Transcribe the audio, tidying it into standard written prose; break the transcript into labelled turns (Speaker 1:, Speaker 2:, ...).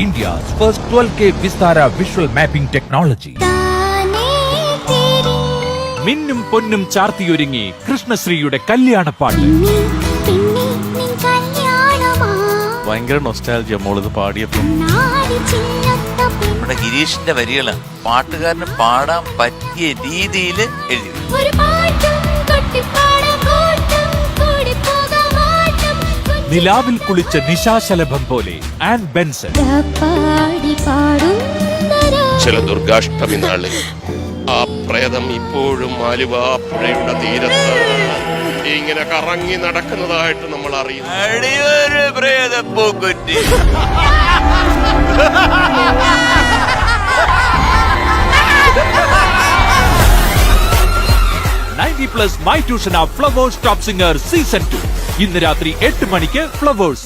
Speaker 1: India's first 12K Vistara visual mapping technology. മിന്നും പൊന്നും ചാർത്തിയൊരുങ്ങി കൃഷ്ണശ്രീയുടെ കല്യാണപ്പാട്ട്.
Speaker 2: ഭയങ്കര നൊസ്റ്റാൾജിയ മോളിത് പാടിയപ്പോ.
Speaker 3: നമ്മുടെ ഗിരീഷിന്റെ വരികളാണ് പാട്ടുകാരന് പാടാൻ പറ്റിയ രീതിയിൽ എഴുതി.
Speaker 1: നിലാവിൽ കുളിച്ച നിശാശലഭം പോലെ ആൻ ബെൻസൺ.
Speaker 4: ചില ദുർഗാഷ്ടമി നാളിൽ ആ പ്രേതം ഇപ്പോഴും ആലുവ പുഴയുടെ തീരത്ത് ഇങ്ങനെ കറങ്ങി നടക്കുന്നതായിട്ട് നമ്മൾ അറിയുന്നു.
Speaker 3: അടിയൊരു പ്രേതപ്പൂക്കുറ്റി.
Speaker 1: 90+ my tuition flowers top singer season 2 ഇന്ന് രാത്രി 8 മണിക്ക് ഫ്ലവേഴ്സ്.